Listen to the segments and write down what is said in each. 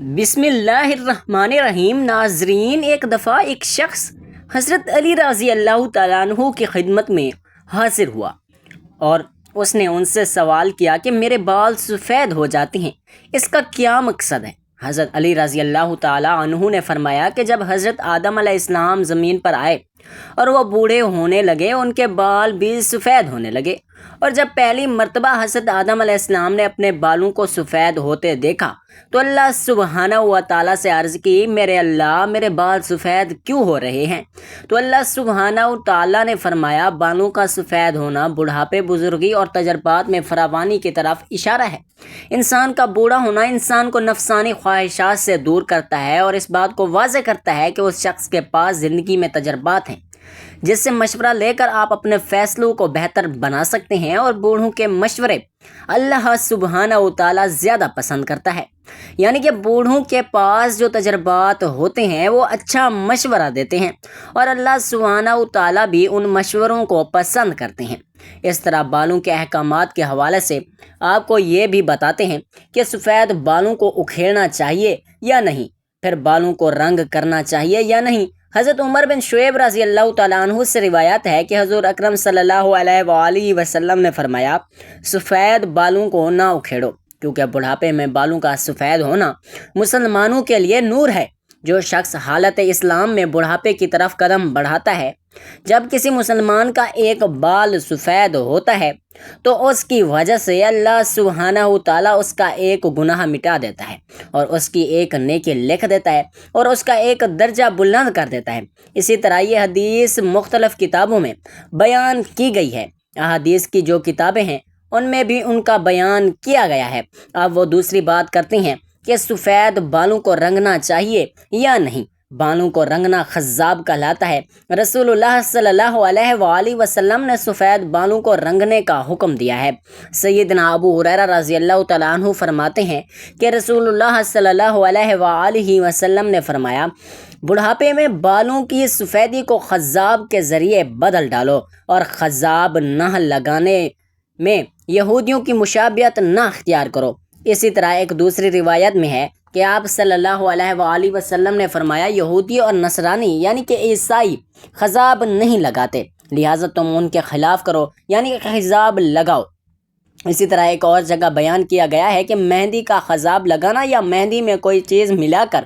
بسم اللہ الرحمن الرحیم۔ ناظرین، ایک دفعہ ایک شخص حضرت علی رضی اللہ تعالیٰ عنہ کی خدمت میں حاضر ہوا اور اس نے ان سے سوال کیا کہ میرے بال سفید ہو جاتے ہیں، اس کا کیا مقصد ہے؟ حضرت علی رضی اللہ تعالیٰ عنہ نے فرمایا کہ جب حضرت آدم علیہ السلام زمین پر آئے اور وہ بوڑھے ہونے لگے، ان کے بال بھی سفید ہونے لگے، اور جب پہلی مرتبہ حضرت آدم علیہ السلام نے اپنے بالوں کو سفید ہوتے دیکھا تو اللہ سبحانہ و تعالیٰ سے عرض کی، میرے اللہ، میرے بال سفید کیوں ہو رہے ہیں؟ تو اللہ سبحانہ و تعالیٰ نے فرمایا، بالوں کا سفید ہونا بڑھاپے، بزرگی اور تجربات میں فراوانی کی طرف اشارہ ہے۔ انسان کا بوڑھا ہونا انسان کو نفسانی خواہشات سے دور کرتا ہے اور اس بات کو واضح کرتا ہے کہ اس شخص کے پاس زندگی میں تجربات ہیں جس سے مشورہ لے کر آپ اپنے فیصلوں کو بہتر بنا سکتے ہیں، اور بوڑھوں کے مشورے اللہ سبحانہ و تعالیٰ زیادہ پسند کرتا ہے۔ یعنی کہ بوڑھوں کے پاس جو تجربات ہوتے ہیں وہ اچھا مشورہ دیتے ہیں، اور اللہ سبحانہ و تعالیٰ بھی ان مشوروں کو پسند کرتے ہیں۔ اس طرح بالوں کے احکامات کے حوالے سے آپ کو یہ بھی بتاتے ہیں کہ سفید بالوں کو اکھیڑنا چاہیے یا نہیں، پھر بالوں کو رنگ کرنا چاہیے یا نہیں۔ حضرت عمر بن شعیب رضی اللہ تعالیٰ عنہ سے روایت ہے کہ حضور اکرم صلی اللہ علیہ وآلہ وسلم نے فرمایا، سفید بالوں کو نہ اکھیڑو، کیونکہ بڑھاپے میں بالوں کا سفید ہونا مسلمانوں کے لیے نور ہے۔ جو شخص حالت اسلام میں بڑھاپے کی طرف قدم بڑھاتا ہے، جب کسی مسلمان کا ایک بال سفید ہوتا ہے تو اس کی وجہ سے اللہ سبحانہ و تعالیٰ اس کا ایک گناہ مٹا دیتا ہے اور اس کی ایک نیکی لکھ دیتا ہے اور اس کا ایک درجہ بلند کر دیتا ہے۔ اسی طرح یہ حدیث مختلف کتابوں میں بیان کی گئی ہے۔ احادیث کی جو کتابیں ہیں ان میں بھی ان کا بیان کیا گیا ہے۔ اب وہ دوسری بات کرتے ہیں کہ سفید بالوں کو رنگنا چاہیے یا نہیں۔ بالوں کو رنگنا خضاب کہلاتا ہے۔ رسول اللہ صلی اللہ علیہ وآلہ وسلم نے سفید بالوں کو رنگنے کا حکم دیا ہے۔ سیدنا ابو ہریرہ رضی اللہ تعالیٰ عنہ فرماتے ہیں کہ رسول اللہ صلی اللہ علیہ وآلہ وسلم نے فرمایا، بڑھاپے میں بالوں کی سفیدی کو خضاب کے ذریعے بدل ڈالو، اور خضاب نہ لگانے میں یہودیوں کی مشابہت نہ اختیار کرو۔ اسی طرح ایک دوسری روایت میں ہے کہ آپ صلی اللہ علیہ وآلہ وسلم نے فرمایا، یہودی اور نصرانی یعنی کہ عیسائی خضاب نہیں لگاتے، لہٰذا تم ان کے خلاف کرو، یعنی کہ خضاب لگاؤ۔ اسی طرح ایک اور جگہ بیان کیا گیا ہے کہ مہندی کا خضاب لگانا یا مہندی میں کوئی چیز ملا کر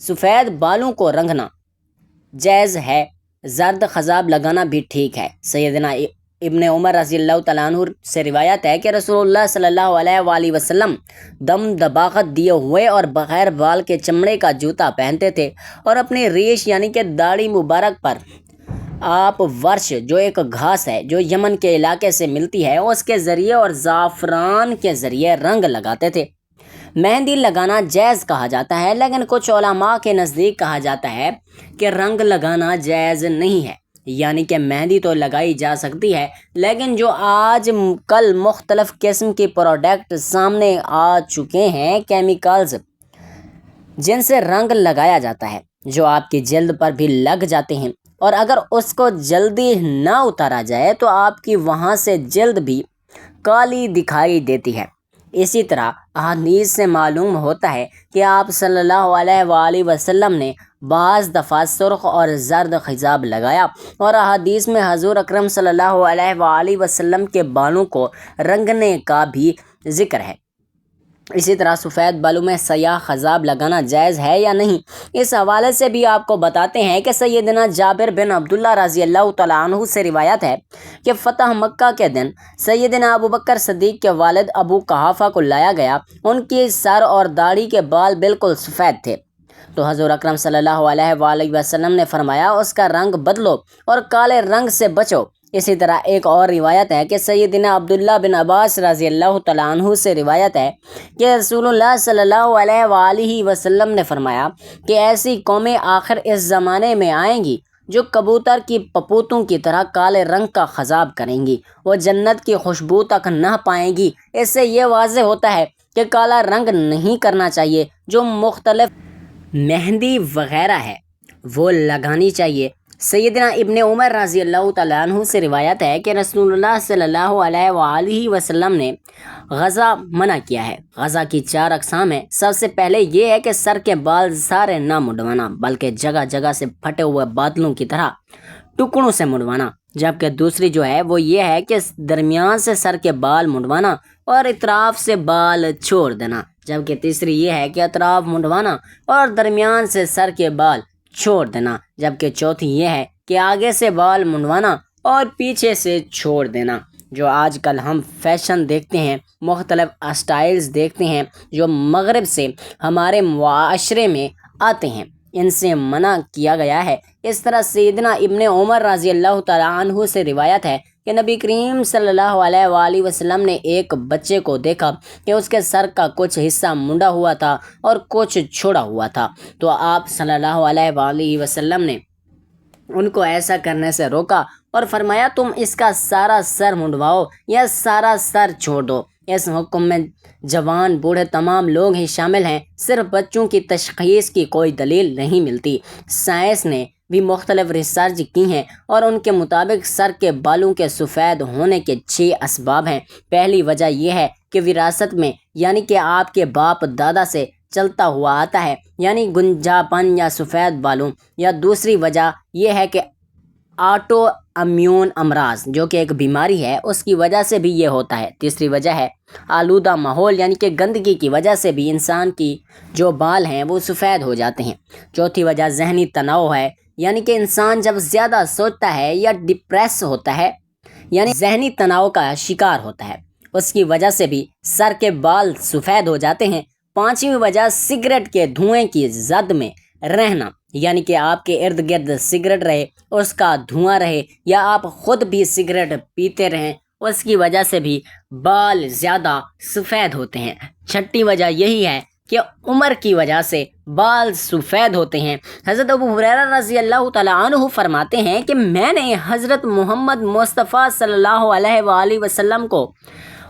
سفید بالوں کو رنگنا جائز ہے، زرد خضاب لگانا بھی ٹھیک ہے۔ سیدنا ابن عمر رضی اللہ تعالیٰ عنہ سے روایت ہے کہ رسول اللہ صلی اللہ علیہ وآلہ وسلم دم دباغت دیے ہوئے اور بغیر بال کے چمڑے کا جوتا پہنتے تھے، اور اپنی ریش یعنی کہ داڑھی مبارک پر آپ ورش، جو ایک گھاس ہے جو یمن کے علاقے سے ملتی ہے، اس کے ذریعے اور زعفران کے ذریعے رنگ لگاتے تھے۔ مہندی لگانا جائز کہا جاتا ہے، لیکن کچھ علماء کے نزدیک کہا جاتا ہے کہ رنگ لگانا جائز نہیں ہے، یعنی کہ مہندی تو لگائی جا سکتی ہے، لیکن جو آج کل مختلف قسم کی پروڈکٹ سامنے آ چکے ہیں، کیمیکلز جن سے رنگ لگایا جاتا ہے، جو آپ کی جلد پر بھی لگ جاتے ہیں، اور اگر اس کو جلدی نہ اتارا جائے تو آپ کی وہاں سے جلد بھی کالی دکھائی دیتی ہے۔ اسی طرح احادیث سے معلوم ہوتا ہے کہ آپ صلی اللہ علیہ وآلہ وسلم نے بعض دفعہ سرخ اور زرد خضاب لگایا، اور احادیث میں حضور اکرم صلی اللہ علیہ وآلہ وسلم کے بالوں کو رنگنے کا بھی ذکر ہے۔ اسی طرح سفید بالوں میں سیاہ خضاب لگانا جائز ہے یا نہیں، اس حوالے سے بھی آپ کو بتاتے ہیں کہ سیدنا جابر بن عبداللہ رضی اللہ تعالیٰ عنہ سے روایت ہے کہ فتح مکہ کے دن سیدنا ابو بکر صدیق کے والد ابو قحافہ کو لایا گیا، ان کی سر اور داڑھی کے بال بالکل سفید تھے، تو حضور اکرم صلی اللہ علیہ وآلہ وسلم نے فرمایا، اس کا رنگ بدلو اور کالے رنگ سے بچو۔ اسی طرح ایک اور روایت ہے کہ سیدنا عبداللہ بن عباس رضی اللہ تعالیٰ عنہ سے روایت ہے کہ رسول اللہ صلی اللہ علیہ وآلہ وسلم نے فرمایا کہ ایسی قومیں آخر اس زمانے میں آئیں گی جو کبوتر کی پپوتوں کی طرح کالے رنگ کا خضاب کریں گی، وہ جنت کی خوشبو تک نہ پائیں گی۔ اس سے یہ واضح ہوتا ہے کہ کالا رنگ نہیں کرنا چاہیے۔ جو مختلف مہندی وغیرہ ہے وہ لگانی چاہیے، سیدنا ابن عمر رضی اللہ تعالیٰ عنہ سے روایت ہے کہ رسول اللہ صلی اللہ علیہ وآلہ وسلم نے غزہ منع کیا ہے۔ غزہ کی 4 اقسام ہیں۔ سب سے پہلے یہ ہے کہ سر کے بال سارے نہ منڈوانا، بلکہ جگہ جگہ سے پھٹے ہوئے بادلوں کی طرح ٹکڑوں سے منڈوانا، جبکہ دوسری جو ہے وہ یہ ہے کہ درمیان سے سر کے بال منڈوانا اور اطراف سے بال چھوڑ دینا، جبکہ تیسری یہ ہے کہ اطراف منڈوانا اور درمیان سے سر کے بال چھوڑ دینا، جبکہ چوتھی یہ ہے کہ آگے سے بال منڈوانا اور پیچھے سے چھوڑ دینا۔ جو آج کل ہم فیشن دیکھتے ہیں، مختلف اسٹائلز دیکھتے ہیں جو مغرب سے ہمارے معاشرے میں آتے ہیں، ان سے منع کیا گیا ہے۔ اس طرح سیدنا ابن عمر رضی اللہ تعالیٰ عنہ سے روایت ہے کہ نبی کریم صلی اللہ علیہ وآلہ وسلم نے ایک بچے کو دیکھا کہ اس کے سر کا کچھ حصہ منڈا ہوا تھا اور کچھ چھوڑا ہوا تھا، تو آپ صلی اللہ علیہ وآلہ وسلم نے ان کو ایسا کرنے سے روکا اور فرمایا تم اس کا سارا سر منڈواؤ یا سارا سر چھوڑ دو۔ اس حکم میں جوان بوڑھے تمام لوگ ہی شامل ہیں، صرف بچوں کی تشخیص کی کوئی دلیل نہیں ملتی۔ سائنس نے بھی مختلف ریسرچ کی ہیں اور ان کے مطابق سر کے بالوں کے سفید ہونے کے 6 اسباب ہیں۔ پہلی وجہ یہ ہے کہ وراثت میں، یعنی کہ آپ کے باپ دادا سے چلتا ہوا آتا ہے، یعنی گنجاپن یا سفید بالوں، یا دوسری وجہ یہ ہے کہ آٹو امیون امراض جو کہ ایک بیماری ہے، اس کی وجہ سے بھی یہ ہوتا ہے۔ تیسری وجہ ہے آلودہ ماحول، یعنی کہ گندگی کی وجہ سے بھی انسان کی جو بال ہیں وہ سفید ہو جاتے ہیں۔ چوتھی وجہ ذہنی تناؤ ہے، یعنی کہ انسان جب زیادہ سوچتا ہے یا ڈپریس ہوتا ہے، یعنی ذہنی تناؤ کا شکار ہوتا ہے، اس کی وجہ سے بھی سر کے بال سفید ہو جاتے ہیں۔ پانچویں وجہ سگریٹ کے دھوئیں کی زد میں رہنا، یعنی کہ آپ کے ارد گرد سگریٹ رہے، اس کا دھواں رہے، یا آپ خود بھی سگریٹ پیتے رہیں، اس کی وجہ سے بھی بال زیادہ سفید ہوتے ہیں۔ چھٹی وجہ یہی ہے کہ عمر کی وجہ سے بال سفید ہوتے ہیں۔ حضرت ابو ہریرہ رضی اللہ تعالیٰ عنہ فرماتے ہیں کہ میں نے حضرت محمد مصطفیٰ صلی اللہ علیہ وآلہ وسلم کو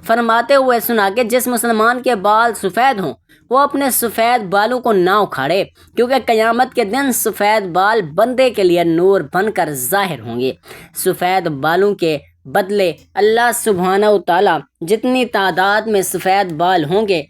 فرماتے ہوئے سنا کہ جس مسلمان کے بال سفید ہوں وہ اپنے سفید بالوں کو نہ اکھاڑے، کیونکہ قیامت کے دن سفید بال بندے کے لیے نور بن کر ظاہر ہوں گے۔ سفید بالوں کے بدلے اللہ سبحانہ و تعالیٰ جتنی تعداد میں سفید بال ہوں گے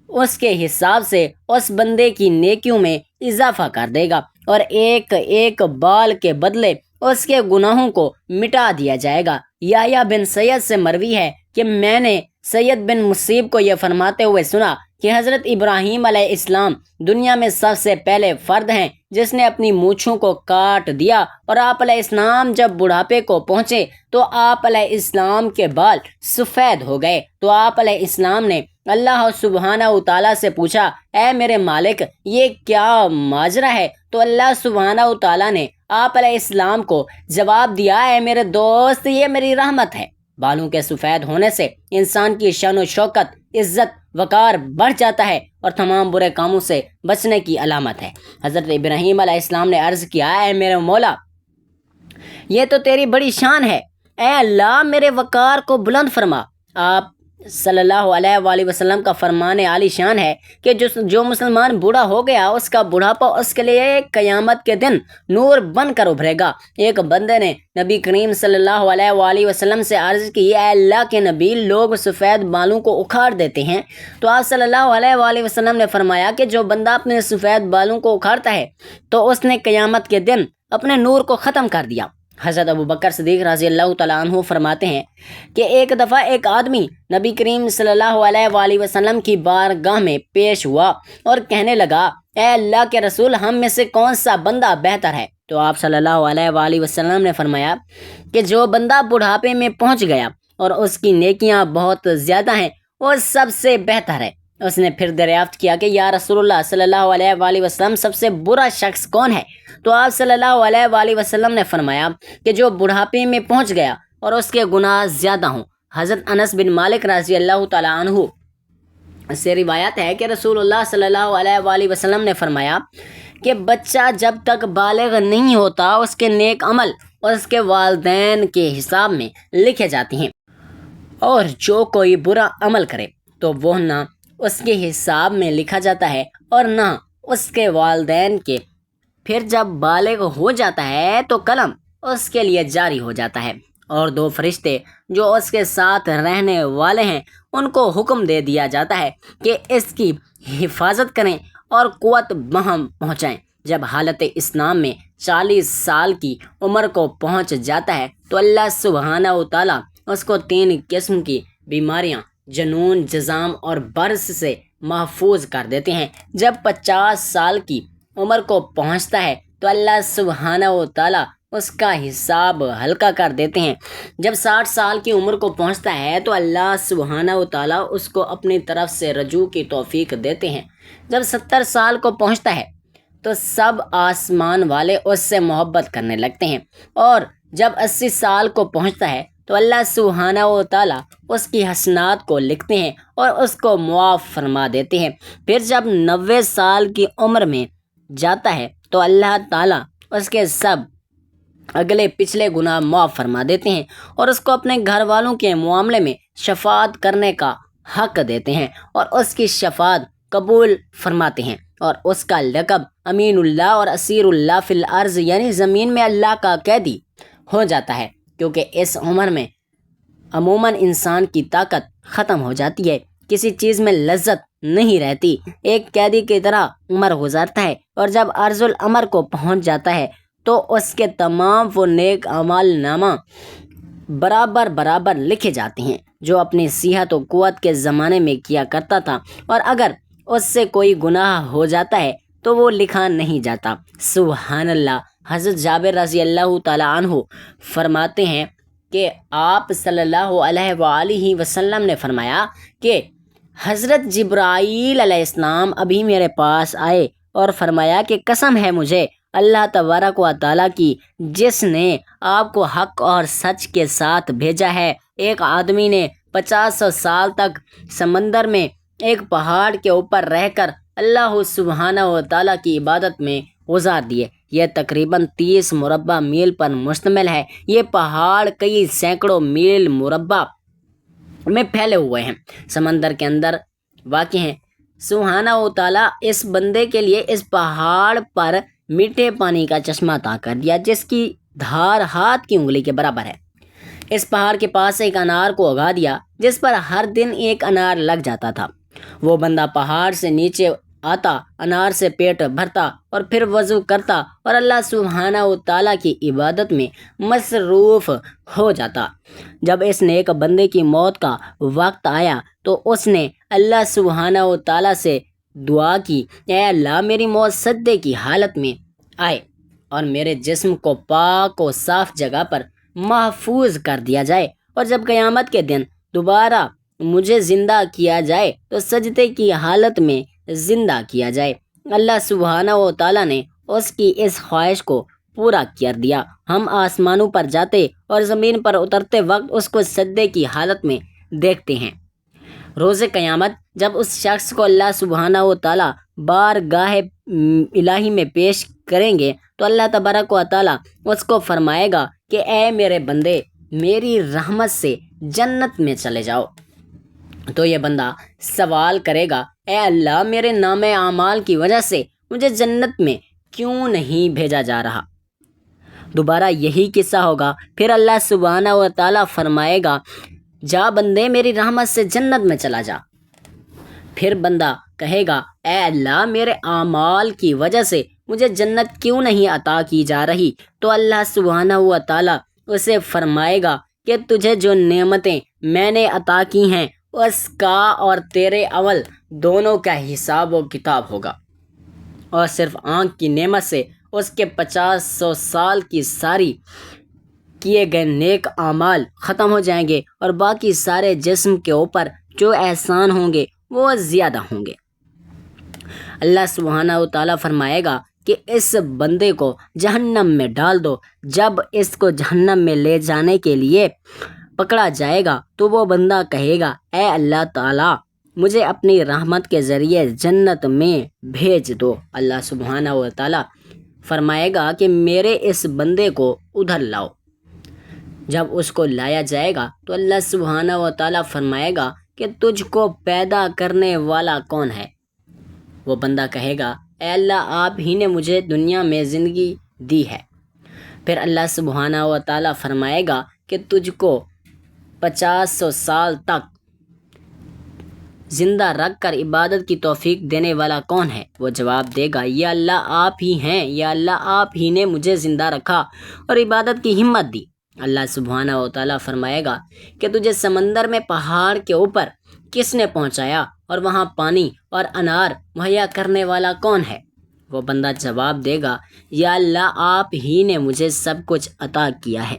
اس کے حساب سے اس بندے کی نیکیوں میں اضافہ کر دے گا، اور ایک ایک بال کے بدلے اس کے گناہوں کو مٹا دیا جائے گا۔ یحییٰ بن سعید سے مروی ہے کہ میں نے سید بن مسیب کو یہ فرماتے ہوئے سنا کہ حضرت ابراہیم علیہ السلام دنیا میں سب سے پہلے فرد ہیں جس نے اپنی مونچھوں کو کاٹ دیا، اور آپ علیہ السلام جب بڑھاپے کو پہنچے تو آپ علیہ السلام کے بال سفید ہو گئے، تو آپ علیہ السلام نے اللہ سبحانہ و تعالیٰ سے پوچھا اے میرے مالک یہ کیا ماجرا ہے؟ تو اللہ سبحانہ و تعالیٰ نے آپ علیہ السلام کو جواب دیا اے میرے دوست یہ میری رحمت ہے۔ بالوں کے سفید ہونے سے انسان کی شان و شوکت، عزت، وقار بڑھ جاتا ہے اور تمام برے کاموں سے بچنے کی علامت ہے۔ حضرت ابراہیم علیہ السلام نے عرض کیا اے میرے مولا یہ تو تیری بڑی شان ہے، اے اللہ میرے وقار کو بلند فرما۔ آپ صلی اللہ علیہ وآلہ وسلم کا فرمان عالی شان ہے کہ جو مسلمان بوڑھا ہو گیا اس کا بڑھاپا اس کے لیے قیامت کے دن نور بن کر ابھرے گا۔ ایک بندے نے نبی کریم صلی اللہ علیہ وآلہ وسلم سے عرض کی اے اللہ کے نبی لوگ سفید بالوں کو اکھاڑ دیتے ہیں، تو آپ صلی اللہ علیہ وآلہ وسلم نے فرمایا کہ جو بندہ اپنے سفید بالوں کو اکھاڑتا ہے تو اس نے قیامت کے دن اپنے نور کو ختم کر دیا۔ حضرت ابو بکر صدیق رضی اللہ تعالیٰ عنہ فرماتے ہیں کہ ایک دفعہ ایک آدمی نبی کریم صلی اللہ علیہ وآلہ وسلم کی بارگاہ میں پیش ہوا اور کہنے لگا اے اللہ کے رسول ہم میں سے کون سا بندہ بہتر ہے؟ تو آپ صلی اللہ علیہ وآلہ وسلم نے فرمایا کہ جو بندہ بڑھاپے میں پہنچ گیا اور اس کی نیکیاں بہت زیادہ ہیں وہ سب سے بہتر ہے۔ اس نے پھر دریافت کیا کہ یا رسول اللہ صلی اللہ علیہ وآلہ وسلم سب سے برا شخص کون ہے؟ تو آپ صلی اللہ علیہ وآلہ وسلم نے فرمایا کہ جو بڑھاپے میں پہنچ گیا اور اس کے گناہ زیادہ ہوں۔ حضرت انس بن مالک رضی اللہ تعالیٰ عنہ سے روایت ہے کہ رسول اللہ صلی اللہ علیہ وآلہ وسلم نے فرمایا کہ بچہ جب تک بالغ نہیں ہوتا اس کے نیک عمل اس کے والدین کے حساب میں لکھے جاتے ہیں، اور جو کوئی برا عمل کرے تو وہ نہ اس کے حساب میں لکھا جاتا ہے اور نہ اس کے والدین کے پھر جب بالغ ہو جاتا ہے تو قلم اس کے لیے جاری ہو جاتا ہے اور دو فرشتے جو اس کے ساتھ رہنے والے ہیں ان کو حکم دے دیا جاتا ہے کہ اس کی حفاظت کریں اور قوت بہم پہنچائیں۔ جب حالت اسلام میں 40 سال کی عمر کو پہنچ جاتا ہے تو اللہ سبحانہ و تعالیٰ اس کو 3 قسم کی بیماریاں جنون، جذام اور برس سے محفوظ کر دیتے ہیں۔ جب 50 سال کی عمر کو پہنچتا ہے تو اللہ سبحانہ و تعالیٰ اس کا حساب ہلکا کر دیتے ہیں۔ جب 60 سال کی عمر کو پہنچتا ہے تو اللہ سبحانہ و تعالیٰ اس کو اپنی طرف سے رجوع کی توفیق دیتے ہیں۔ جب 70 سال کو پہنچتا ہے تو سب آسمان والے اس سے محبت کرنے لگتے ہیں، اور جب 80 سال کو پہنچتا ہے تو اللہ سبحانہ و تعالیٰ اس کی حسنات کو لکھتے ہیں اور اس کو معاف فرما دیتے ہیں۔ پھر جب 90 سال کی عمر میں جاتا ہے تو اللہ تعالیٰ اس کے سب اگلے پچھلے گناہ معاف فرما دیتے ہیں اور اس کو اپنے گھر والوں کے معاملے میں شفاعت کرنے کا حق دیتے ہیں اور اس کی شفاعت قبول فرماتے ہیں، اور اس کا لقب امین اللہ اور اسیر اللہ فی الارض یعنی زمین میں اللہ کا قیدی ہو جاتا ہے، کیونکہ اس عمر میں عموماً انسان کی طاقت ختم ہو جاتی ہے، کسی چیز میں لذت نہیں رہتی، ایک قیدی کی طرح عمر گزارتا ہے، اور جب ارذ العمر کو پہنچ جاتا ہے تو اس کے تمام وہ نیک اعمال نامہ برابر لکھے جاتے ہیں جو اپنی صحت و قوت کے زمانے میں کیا کرتا تھا، اور اگر اس سے کوئی گناہ ہو جاتا ہے تو وہ لکھا نہیں جاتا۔ سبحان اللہ۔ حضرت جابر رضی اللہ تعالیٰ عنہ فرماتے ہیں کہ آپ صلی اللہ علیہ وآلہ وسلم نے فرمایا کہ حضرت جبرائیل علیہ السلام ابھی میرے پاس آئے اور فرمایا کہ قسم ہے مجھے اللہ تبارک و تعالیٰ کی جس نے آپ کو حق اور سچ کے ساتھ بھیجا ہے، ایک آدمی نے 50 سال تک سمندر میں ایک پہاڑ کے اوپر رہ کر اللہ سبحانہ و تعالیٰ کی عبادت میں گزار دیے۔ یہ تقریباً 30 مربع میل پر مشتمل ہے۔ یہ پہاڑ کئی سینکڑوں میل مربع میں پھیلے ہوئے ہیں، سمندر کے اندر واقع ہیں۔ سبحانہ و تعالیٰ اس بندے کے لیے اس پہاڑ پر میٹھے پانی کا چشمہ عطا کر دیا جس کی دھار ہاتھ کی انگلی کے برابر ہے۔ اس پہاڑ کے پاس ایک انار کو اگا دیا جس پر ہر دن ایک انار لگ جاتا تھا۔ وہ بندہ پہاڑ سے نیچے آتا، انار سے پیٹ بھرتا اور پھر وضو کرتا اور اللہ سبحانہ و تعالیٰ کی عبادت میں مصروف ہو جاتا۔ جب اس نیک بندے کی موت کا وقت آیا تو اس نے اللہ سبحانہ و تعالیٰ سے دعا کی، اے اللہ میری موت سجدے کی حالت میں آئے اور میرے جسم کو پاک و صاف جگہ پر محفوظ کر دیا جائے، اور جب قیامت کے دن دوبارہ مجھے زندہ کیا جائے تو سجدے کی حالت میں زندہ کیا جائے۔ اللہ سبحانہ و تعالیٰ نے اس کی اس خواہش کو پورا کر دیا۔ ہم آسمانوں پر جاتے اور زمین پر اترتے وقت اس کو سجدے کی حالت میں دیکھتے ہیں۔ روز قیامت جب اس شخص کو اللہ سبحانہ و تعالیٰ بارگاہ الہی میں پیش کریں گے تو اللہ تبارک و تعالیٰ اس کو فرمائے گا کہ اے میرے بندے، میری رحمت سے جنت میں چلے جاؤ۔ تو یہ بندہ سوال کرے گا، اے اللہ میرے نام اعمال کی وجہ سے مجھے جنت میں کیوں نہیں بھیجا جا رہا؟ دوبارہ یہی قصہ ہوگا۔ پھر اللہ سبحانہ و تعالیٰ فرمائے گا، جا بندے میری رحمت سے جنت میں چلا جا۔ پھر بندہ کہے گا، اے اللہ میرے اعمال کی وجہ سے مجھے جنت کیوں نہیں عطا کی جا رہی؟ تو اللہ سبحانہ و تعالیٰ اسے فرمائے گا کہ تجھے جو نعمتیں میں نے عطا کی ہیں اس کا اور تیرے عمل دونوں کا حساب و کتاب ہوگا، اور صرف آنکھ کی نعمت سے اس کے 50 سال کی ساری کیے گئے نیک اعمال ختم ہو جائیں گے، اور باقی سارے جسم کے اوپر جو احسان ہوں گے وہ زیادہ ہوں گے۔ اللہ سبحانہ و تعالیٰ فرمائے گا کہ اس بندے کو جہنم میں ڈال دو۔ جب اس کو جہنم میں لے جانے کے لیے پکڑا جائے گا تو وہ بندہ کہے گا، اے اللہ تعالیٰ مجھے اپنی رحمت کے ذریعے جنت میں بھیج دو۔ اللہ سبحانہ و تعالیٰ فرمائے گا کہ میرے اس بندے کو ادھر لاؤ۔ جب اس کو لایا جائے گا تو اللہ سبحانہ و تعالیٰ فرمائے گا کہ تجھ کو پیدا کرنے والا کون ہے؟ وہ بندہ کہے گا، اے اللہ آپ ہی نے مجھے دنیا میں زندگی دی ہے۔ پھر اللہ سبحانہ و تعالیٰ فرمائے گا کہ تجھ کو 50 سال تک زندہ رکھ کر عبادت کی توفیق دینے والا کون ہے؟ وہ جواب دے گا یا اللہ آپ ہی ہیں، یا اللہ آپ ہی نے مجھے زندہ رکھا اور عبادت کی ہمت دی۔ اللہ سبحانہ و تعالیٰ فرمائے گا کہ تجھے سمندر میں پہاڑ کے اوپر کس نے پہنچایا اور وہاں پانی اور انار مہیا کرنے والا کون ہے؟ وہ بندہ جواب دے گا یا اللہ آپ ہی نے مجھے سب کچھ عطا کیا ہے۔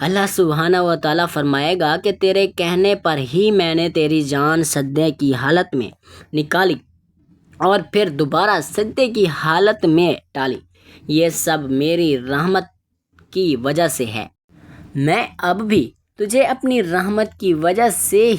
اللہ سبحانہ و تعالیٰ فرمائے گا کہ تیرے کہنے پر ہی میں نے تیری جان سجدے کی حالت میں نکالی اور پھر دوبارہ سجدے کی حالت میں ڈالی، یہ سب میری رحمت کی وجہ سے ہے۔ میں اب بھی تجھے اپنی رحمت کی وجہ سے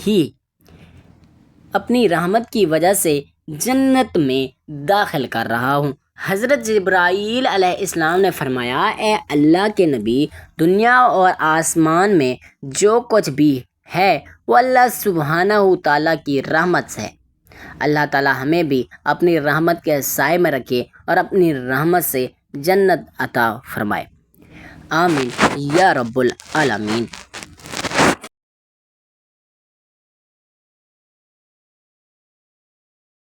جنت میں داخل کر رہا ہوں۔ حضرت جبرائیل علیہ السلام نے فرمایا اے اللہ کے نبی، دنیا اور آسمان میں جو کچھ بھی ہے وہ اللہ سبحانہ و تعالیٰ کی رحمت سے ہے۔ اللہ تعالیٰ ہمیں بھی اپنی رحمت کے سائے میں رکھے اور اپنی رحمت سے جنت عطا فرمائے، آمین یا رب العالمین۔